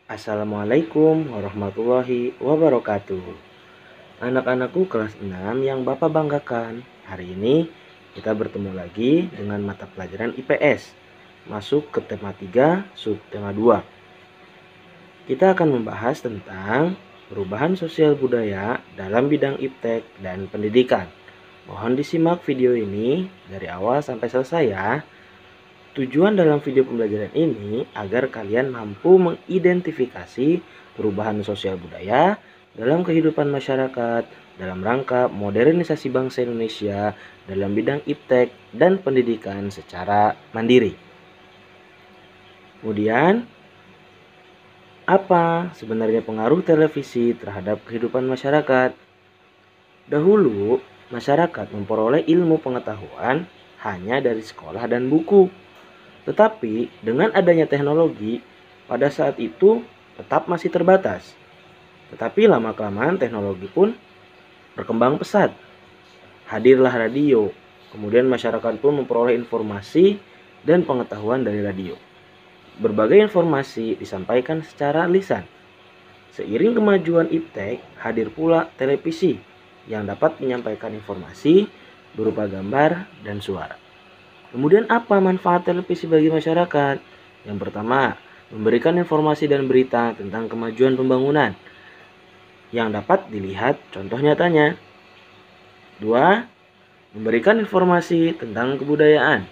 Assalamualaikum warahmatullahi wabarakatuh. Anak-anakku kelas 6 yang Bapak banggakan. Hari ini kita bertemu lagi dengan mata pelajaran IPS. Masuk ke tema 3, subtema 2. Kita akan membahas tentang perubahan sosial budaya dalam bidang iptek dan pendidikan. Mohon disimak video ini dari awal sampai selesai ya. Tujuan dalam video pembelajaran ini agar kalian mampu mengidentifikasi perubahan sosial budaya dalam kehidupan masyarakat dalam rangka modernisasi bangsa Indonesia dalam bidang iptek dan pendidikan secara mandiri. Kemudian, apa sebenarnya pengaruh televisi terhadap kehidupan masyarakat? Dahulu, masyarakat memperoleh ilmu pengetahuan hanya dari sekolah dan buku. Tetapi dengan adanya teknologi, pada saat itu tetap masih terbatas. Tetapi lama-kelamaan teknologi pun berkembang pesat. Hadirlah radio, kemudian masyarakat pun memperoleh informasi dan pengetahuan dari radio. Berbagai informasi disampaikan secara lisan. Seiring kemajuan iptek, hadir pula televisi yang dapat menyampaikan informasi berupa gambar dan suara. Kemudian apa manfaat televisi bagi masyarakat? Yang pertama, memberikan informasi dan berita tentang kemajuan pembangunan yang dapat dilihat contoh nyatanya. 2. Memberikan informasi tentang kebudayaan.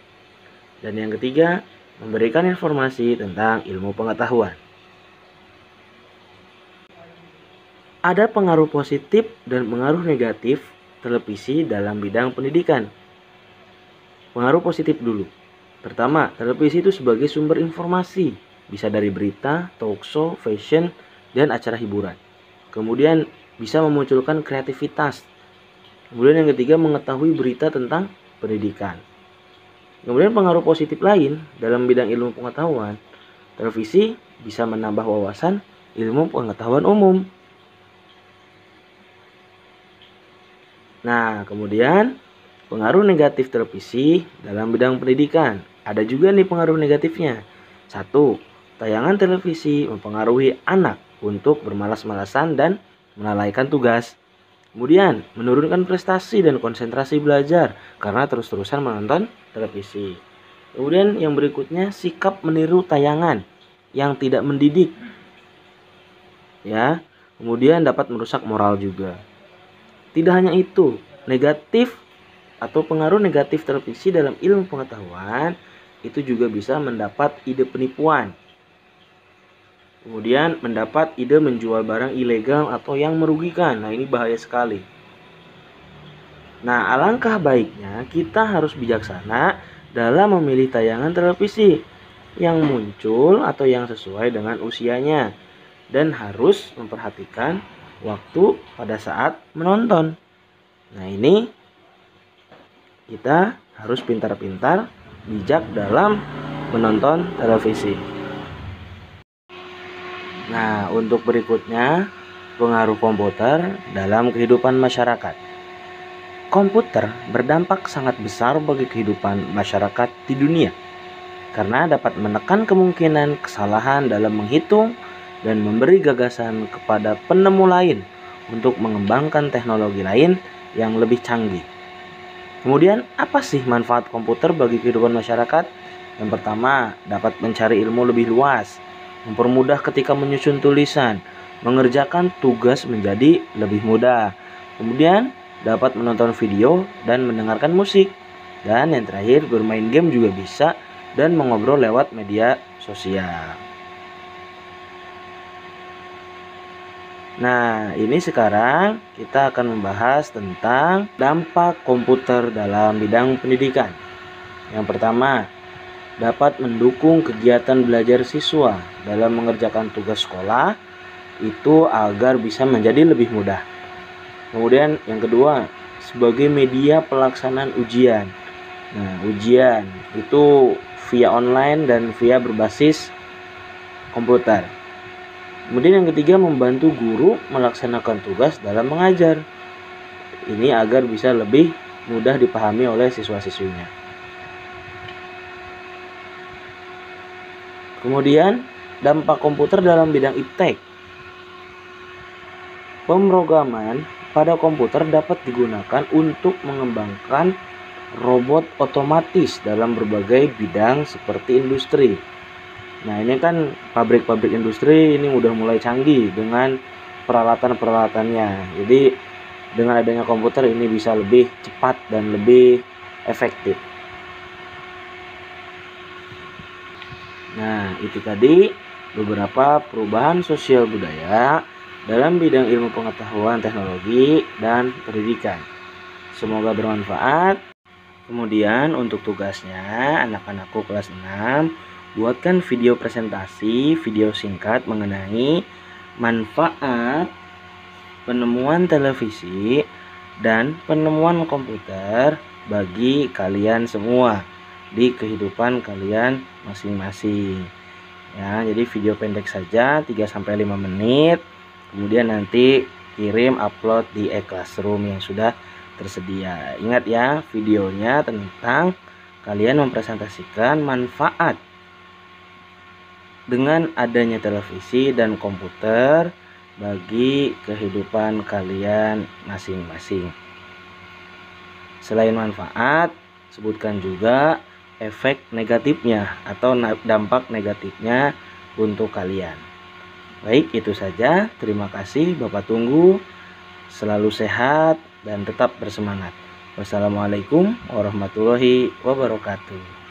Dan yang ketiga, memberikan informasi tentang ilmu pengetahuan. Ada pengaruh positif dan pengaruh negatif televisi dalam bidang pendidikan. Pengaruh positif dulu. Pertama, televisi itu sebagai sumber informasi. Bisa dari berita, talkshow, fashion, dan acara hiburan. Kemudian bisa memunculkan kreativitas. Kemudian yang ketiga, mengetahui berita tentang pendidikan. Kemudian pengaruh positif lain dalam bidang ilmu pengetahuan. Televisi bisa menambah wawasan ilmu pengetahuan umum. Nah, kemudian pengaruh negatif televisi dalam bidang pendidikan. Ada juga nih pengaruh negatifnya. 1. Tayangan televisi mempengaruhi anak untuk bermalas-malasan dan melalaikan tugas. Kemudian, menurunkan prestasi dan konsentrasi belajar karena terus-terusan menonton televisi. Kemudian yang berikutnya, sikap meniru tayangan yang tidak mendidik. Ya, kemudian dapat merusak moral juga. Tidak hanya itu, negatif atau pengaruh negatif televisi dalam ilmu pengetahuan itu juga bisa mendapat ide penipuan. Kemudian mendapat ide menjual barang ilegal atau yang merugikan. Nah, ini bahaya sekali. Nah, alangkah baiknya kita harus bijaksana dalam memilih tayangan televisi yang muncul atau yang sesuai dengan usianya dan harus memperhatikan waktu pada saat menonton. Nah, ini kita harus pintar-pintar, bijak dalam menonton televisi. Nah, untuk berikutnya, pengaruh komputer dalam kehidupan masyarakat. Komputer berdampak sangat besar bagi kehidupan masyarakat di dunia, karena dapat menekan kemungkinan kesalahan dalam menghitung dan memberi gagasan kepada penemu lain untuk mengembangkan teknologi lain yang lebih canggih. Kemudian, apa sih manfaat komputer bagi kehidupan masyarakat? Yang pertama, dapat mencari ilmu lebih luas, mempermudah ketika menyusun tulisan, mengerjakan tugas menjadi lebih mudah. Kemudian, dapat menonton video dan mendengarkan musik. Dan yang terakhir, bermain game juga bisa dan mengobrol lewat media sosial. Nah, ini sekarang kita akan membahas tentang dampak komputer dalam bidang pendidikan. Yang pertama, dapat mendukung kegiatan belajar siswa dalam mengerjakan tugas sekolah itu agar bisa menjadi lebih mudah. Kemudian yang kedua, sebagai media pelaksanaan ujian. Nah, ujian itu via online dan via berbasis komputer. Kemudian yang ketiga, membantu guru melaksanakan tugas dalam mengajar. Ini agar bisa lebih mudah dipahami oleh siswa-siswinya. Kemudian Dampak komputer dalam bidang iptek. Pemrograman pada komputer dapat digunakan untuk mengembangkan robot otomatis dalam berbagai bidang seperti industri. Nah, ini kan pabrik-pabrik industri ini udah mulai canggih dengan peralatan-peralatannya. Jadi dengan adanya komputer ini bisa lebih cepat dan lebih efektif. Nah, itu tadi beberapa perubahan sosial budaya dalam bidang ilmu pengetahuan, teknologi, dan pendidikan. Semoga bermanfaat. Kemudian untuk tugasnya, anak-anakku kelas 6, buatkan video presentasi, video singkat mengenai manfaat penemuan televisi dan penemuan komputer bagi kalian semua di kehidupan kalian masing-masing. Ya, jadi video pendek saja 3-5 menit. Kemudian nanti kirim upload di e-classroom yang sudah tersedia. Ingat ya, videonya tentang kalian mempresentasikan manfaat dengan adanya televisi dan komputer bagi kehidupan kalian masing-masing. Selain manfaat, sebutkan juga efek negatifnya atau dampak negatifnya untuk kalian. Baik, itu saja. Terima kasih. Bapak tunggu. Selalu sehat dan tetap bersemangat. Wassalamualaikum warahmatullahi wabarakatuh.